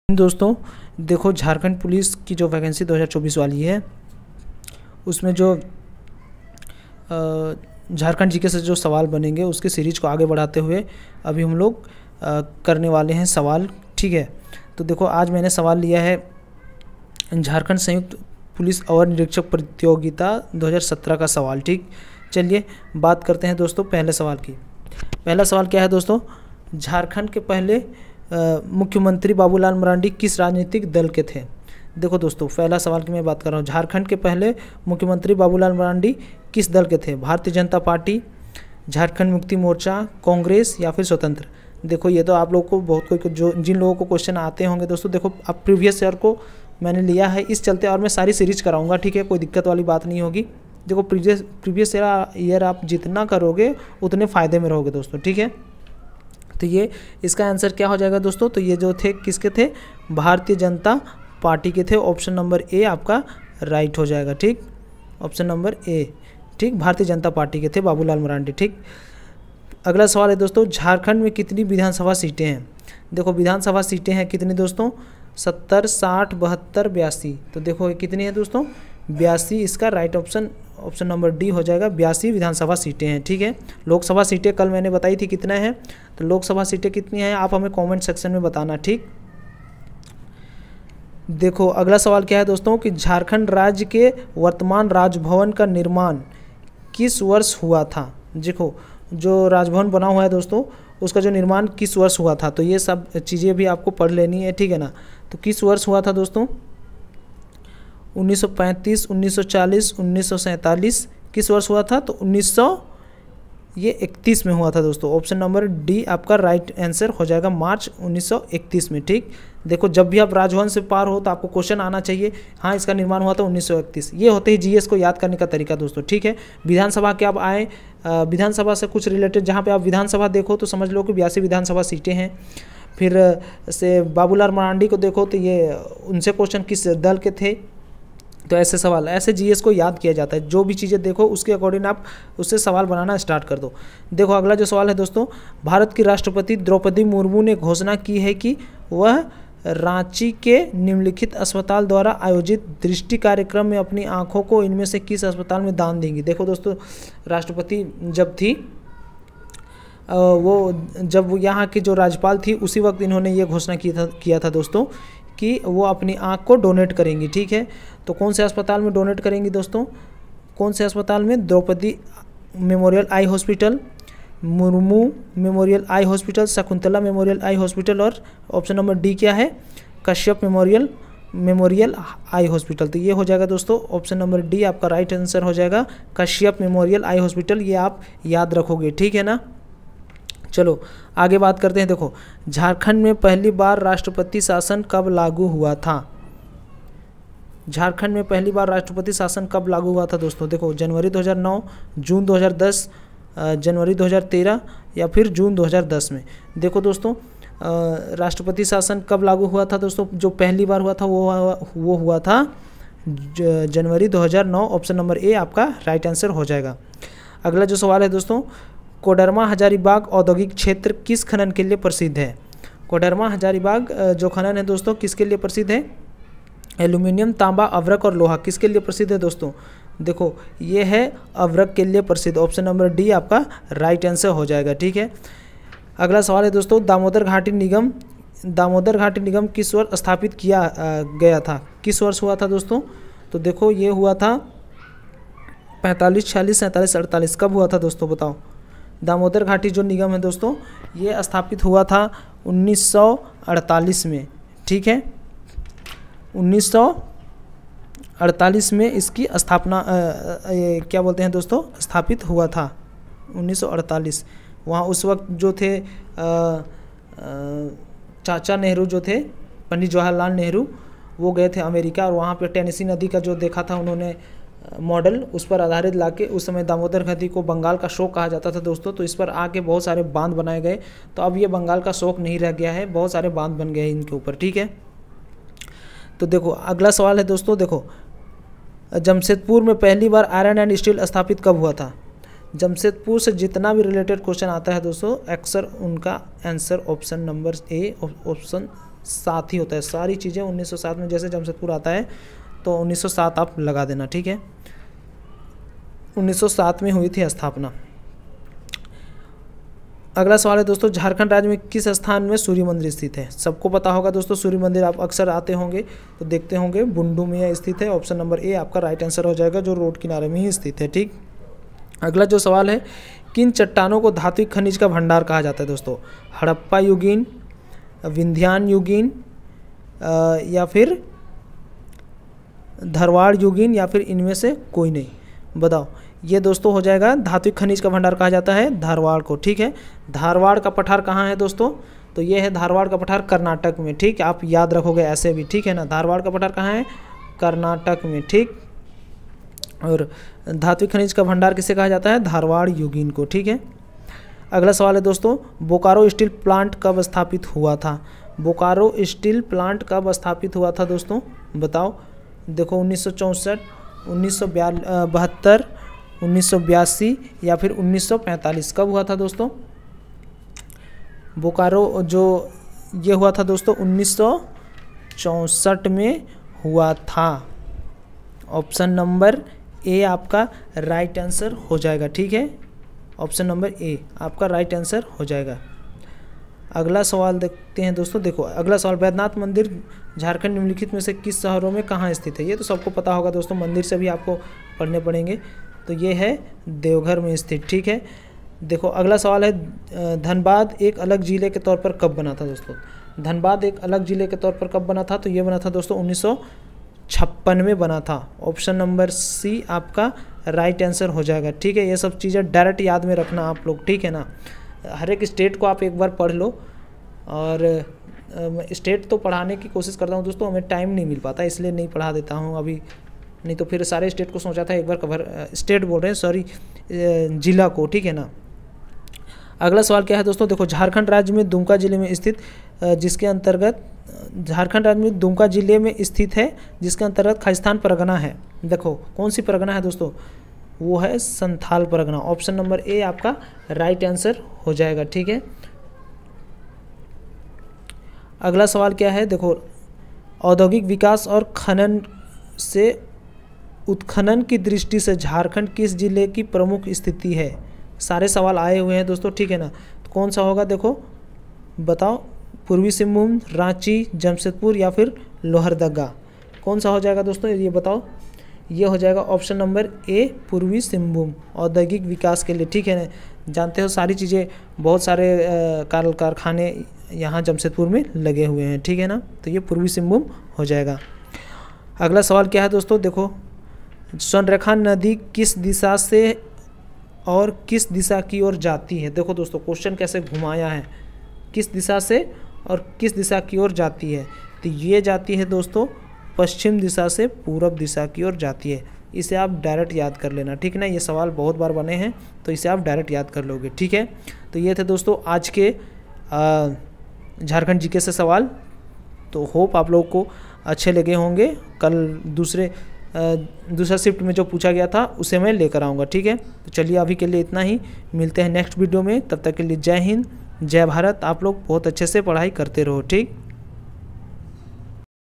दोस्तों देखो, झारखंड पुलिस की जो वैकेंसी 2024 वाली है उसमें जो झारखंड जीके से जो सवाल बनेंगे उसके सीरीज को आगे बढ़ाते हुए अभी हम लोग करने वाले हैं सवाल। ठीक है, तो देखो आज मैंने सवाल लिया है झारखंड संयुक्त पुलिस अवर निरीक्षक प्रतियोगिता 2017 का सवाल। ठीक, चलिए बात करते हैं दोस्तों पहले सवाल की। पहला सवाल क्या है दोस्तों, झारखंड के पहले मुख्यमंत्री बाबूलाल मरांडी किस राजनीतिक दल के थे। देखो दोस्तों, पहला सवाल की मैं बात कर रहा हूँ, झारखंड के पहले मुख्यमंत्री बाबूलाल मरांडी किस दल के थे। भारतीय जनता पार्टी, झारखंड मुक्ति मोर्चा, कांग्रेस या फिर स्वतंत्र। देखो ये तो आप लोगों को बहुत कोई जो जिन लोगों को क्वेश्चन आते होंगे दोस्तों, देखो अब प्रीवियस ईयर को मैंने लिया है इस चलते, और मैं सारी सीरीज कराऊंगा। ठीक है, कोई दिक्कत वाली बात नहीं होगी। देखो प्रीवियस ईयर आप जितना करोगे उतने फ़ायदे में रहोगे दोस्तों। ठीक है, तो ये इसका आंसर क्या हो जाएगा दोस्तों, तो ये जो थे किसके थे, भारतीय जनता पार्टी के थे। ऑप्शन नंबर ए आपका राइट हो जाएगा। ठीक, ऑप्शन नंबर ए, ठीक, भारतीय जनता पार्टी के थे बाबूलाल मरांडी। ठीक, अगला सवाल है दोस्तों, झारखंड में कितनी विधानसभा सीटें हैं। देखो विधानसभा सीटें हैं कितनी दोस्तों, 70, 60, 72, 82। तो देखो कितनी है दोस्तों, 82। इसका right option option number D हो जाएगा, 82 विधानसभा सीटें हैं। ठीक है, लोकसभा सीटें कल मैंने बताई थी कितना है, तो लोकसभा सीटें कितनी हैं आप हमें कमेंट सेक्शन में बताना। ठीक, देखो अगला सवाल क्या है दोस्तों कि झारखंड राज्य के वर्तमान राजभवन का निर्माण किस वर्ष हुआ था। देखो जो राजभवन बना हुआ है दोस्तों उसका जो निर्माण किस वर्ष हुआ था, तो ये सब चीज़ें भी आपको पढ़ लेनी है। ठीक है ना, तो किस वर्ष हुआ था दोस्तों, 1935, 1940, 1947। किस वर्ष हुआ था, तो 1931 में हुआ था दोस्तों। ऑप्शन नंबर डी आपका राइट आंसर हो जाएगा, मार्च 1931 में। ठीक, देखो जब भी आप राजभवन से पार हो तो आपको क्वेश्चन आना चाहिए, हाँ इसका निर्माण हुआ था 1931। ये होते ही जीएस को याद करने का तरीका दोस्तों। ठीक है, विधानसभा के आप आए, विधानसभा से कुछ रिलेटेड जहाँ पे आप विधानसभा देखो तो समझ लो कि 82 विधानसभा सीटें हैं। फिर से बाबूलाल मरांडी को देखो तो ये उनसे क्वेश्चन किस दल के थे। तो ऐसे सवाल, ऐसे जीएस को याद किया जाता है। जो भी चीज़ें देखो उसके अकॉर्डिंग आप उससे सवाल बनाना स्टार्ट कर दो। देखो अगला जो सवाल है दोस्तों, भारत की राष्ट्रपति द्रौपदी मुर्मू ने घोषणा की है कि वह रांची के निम्नलिखित अस्पताल द्वारा आयोजित दृष्टि कार्यक्रम में अपनी आंखों को इनमें से किस अस्पताल में दान देंगी। देखो दोस्तों, राष्ट्रपति जब थी जब वो यहाँ की जो राज्यपाल थी उसी वक्त इन्होंने ये घोषणा किया था दोस्तों कि वो अपनी आँख को डोनेट करेंगी। ठीक है, तो कौन से अस्पताल में डोनेट करेंगी दोस्तों, कौन से अस्पताल में, Draupadi memorial eye hospital, Murmu memorial eye hospital, Shakuntala memorial eye hospital, और ऑप्शन नंबर डी क्या है, कश्यप मेमोरियल आई हॉस्पिटल। तो ये हो जाएगा दोस्तों ऑप्शन नंबर डी आपका राइट आंसर हो जाएगा, कश्यप मेमोरियल आई हॉस्पिटल। ये आप याद रखोगे। ठीक है ना, चलो आगे बात करते हैं। देखो झारखंड में पहली बार राष्ट्रपति शासन कब लागू हुआ था। झारखंड में पहली बार राष्ट्रपति शासन कब लागू हुआ था दोस्तों। देखो जनवरी 2009, जून 2010, जनवरी 2013 या फिर जून 2010 में। देखो दोस्तों राष्ट्रपति शासन कब लागू हुआ था दोस्तों, जो पहली बार हुआ था वो हुआ था जनवरी 2009। ऑप्शन नंबर ए आपका राइट आंसर हो जाएगा। अगला जो सवाल है दोस्तों, कोडरमा हजारीबाग औद्योगिक क्षेत्र किस खनन के लिए प्रसिद्ध है। कोडरमा हजारीबाग जो खनन है दोस्तों किसके लिए प्रसिद्ध है, एल्यूमिनियम, तांबा, अवरक और लोहा। किसके लिए प्रसिद्ध है दोस्तों, देखो ये है अवरक के लिए प्रसिद्ध। ऑप्शन नंबर डी आपका राइट आंसर हो जाएगा। ठीक है, अगला सवाल है दोस्तों, दामोदर घाटी निगम किस वर्ष स्थापित किया गया था, किस वर्ष हुआ था दोस्तों। तो देखो ये हुआ था 45, 46, 47, 48। कब हुआ था दोस्तों बताओ। दामोदर घाटी जो निगम है दोस्तों ये स्थापित हुआ था 1948 में। ठीक है, 1948 में इसकी स्थापना क्या बोलते हैं दोस्तों, स्थापित हुआ था 1948। वहाँ उस वक्त जो थे चाचा नेहरू जो थे, पंडित जवाहरलाल नेहरू, वो गए थे अमेरिका और वहाँ पे टेनेसी नदी का जो देखा था उन्होंने मॉडल, उस पर आधारित लाके, उस समय दामोदर नदी को बंगाल का शोक कहा जाता था दोस्तों, तो इस पर आके बहुत सारे बांध बनाए गए। तो अब ये बंगाल का शोक नहीं रह गया है, बहुत सारे बांध बन गए इनके ऊपर। ठीक है, तो देखो अगला सवाल है दोस्तों, देखो जमशेदपुर में पहली बार आयरन एंड स्टील स्थापित कब हुआ था। जमशेदपुर से जितना भी रिलेटेड क्वेश्चन आता है दोस्तों, अक्सर उनका answer option number A, option 1907 ही होता है। सारी चीज़ें 1907 में, जैसे जमशेदपुर आता है तो 1907 आप लगा देना, ठीक है। 1907 में हुई थी स्थापना। अगला सवाल है दोस्तों, झारखंड राज्य में किस स्थान में सूर्य मंदिर स्थित है? सबको पता होगा दोस्तों, सूर्य मंदिर आप अक्सर आते होंगे तो देखते होंगे, बुंडू में यह स्थित है। ऑप्शन नंबर ए आपका राइट आंसर हो जाएगा, जो रोड किनारे में ही स्थित है, ठीक। अगला जो सवाल है, किन चट्टानों को धात्विक खनिज का भंडार कहा जाता है दोस्तों? हड़प्पा युगीन, विंध्यान युगीन, या फिर धरवाड़ युगीन, या फिर इनमें से कोई नहीं? बताओ। ये दोस्तों हो जाएगा, धात्विक खनिज का भंडार कहा जाता है धारवाड़ को, ठीक है। धारवाड़ का पठार कहाँ है दोस्तों? तो ये है धारवाड़ का पठार कर्नाटक में, ठीक। आप याद रखोगे ऐसे भी, ठीक है ना। धारवाड़ का पठार कहाँ है? कर्नाटक में, ठीक। और धात्विक खनिज का भंडार किसे कहा जाता है? धारवाड़ युगीन को, ठीक है। अगला सवाल है दोस्तों, बोकारो स्टील प्लांट कब स्थापित हुआ था? बोकारो स्टील प्लांट कब स्थापित हुआ था दोस्तों? बताओ। देखो 1964, 1972, 1982 या फिर 1945, कब हुआ था दोस्तों? बोकारो जो ये हुआ था दोस्तों 1964 में हुआ था। ऑप्शन नंबर ए आपका राइट आंसर हो जाएगा, ठीक है। ऑप्शन नंबर ए आपका राइट आंसर हो जाएगा। अगला सवाल देखते हैं दोस्तों। देखो अगला सवाल, बैद्यनाथ मंदिर झारखंड निम्नलिखित में से किस शहरों में कहाँ स्थित है? ये तो सबको पता होगा दोस्तों, मंदिर से भी आपको पढ़ने पड़ेंगे। तो ये है देवघर में स्थित, ठीक है। देखो अगला सवाल है, धनबाद एक अलग ज़िले के तौर पर कब बना था दोस्तों? धनबाद एक अलग ज़िले के तौर पर कब बना था? तो ये बना था दोस्तों 1956 में बना था। ऑप्शन नंबर सी आपका राइट आंसर हो जाएगा, ठीक है। ये सब चीज़ें डायरेक्ट याद में रखना आप लोग, ठीक है ना। हर एक स्टेट को आप एक बार पढ़ लो, और स्टेट तो पढ़ाने की कोशिश करता हूँ दोस्तों, हमें टाइम नहीं मिल पाता, इसलिए नहीं पढ़ा देता हूँ अभी, नहीं तो फिर सारे स्टेट को सोचा था एक बार कवर, स्टेट बोल रहे हैं सॉरी, जिला को, ठीक है ना। अगला सवाल क्या है दोस्तों? देखो झारखंड राज्य में दुमका जिले में स्थित जिसके अंतर्गत, झारखंड राज्य में दुमका जिले में स्थित है जिसके अंतर्गत खालिस्तान परगना है। देखो कौन सी परगना है दोस्तों? वो है Santhal Pargana. Option number A आपका राइट आंसर हो जाएगा, ठीक है। अगला सवाल क्या है? देखो औद्योगिक विकास और खनन से उत्खनन की दृष्टि से झारखंड किस जिले की प्रमुख स्थिति है? सारे सवाल आए हुए हैं दोस्तों, ठीक है ना। तो कौन सा होगा? देखो बताओ, पूर्वी सिंहभूम, रांची, जमशेदपुर या फिर लोहरदगा? कौन सा हो जाएगा दोस्तों, ये बताओ। ये हो जाएगा ऑप्शन नंबर ए पूर्वी सिंहभूम, औद्योगिक विकास के लिए, ठीक है ना। जानते हो सारी चीज़ें, बहुत सारे कारखाने यहाँ जमशेदपुर में लगे हुए हैं, ठीक है ना। तो ये पूर्वी सिंहभूम हो जाएगा। अगला सवाल क्या है दोस्तों? देखो स्वर्णरेखा नदी किस दिशा से और किस दिशा की ओर जाती है? देखो दोस्तों क्वेश्चन कैसे घुमाया है, किस दिशा से और किस दिशा की ओर जाती है? तो ये जाती है दोस्तों पश्चिम दिशा से पूरब दिशा की ओर जाती है। इसे आप डायरेक्ट याद कर लेना, ठीक है ना। ये सवाल बहुत बार बने हैं तो इसे आप डायरेक्ट याद कर लोगे, ठीक है। तो ये थे दोस्तों आज के झारखंड जीके से सवाल। तो होप आप लोगों को अच्छे लगे होंगे। कल दूसरा शिफ्ट में जो पूछा गया था उसे मैं लेकर आऊँगा, ठीक है। तो चलिए अभी के लिए इतना ही, मिलते हैं नेक्स्ट वीडियो में। तब तक के लिए जय हिंद, जय भारत। आप लोग बहुत अच्छे से पढ़ाई करते रहो, ठीक।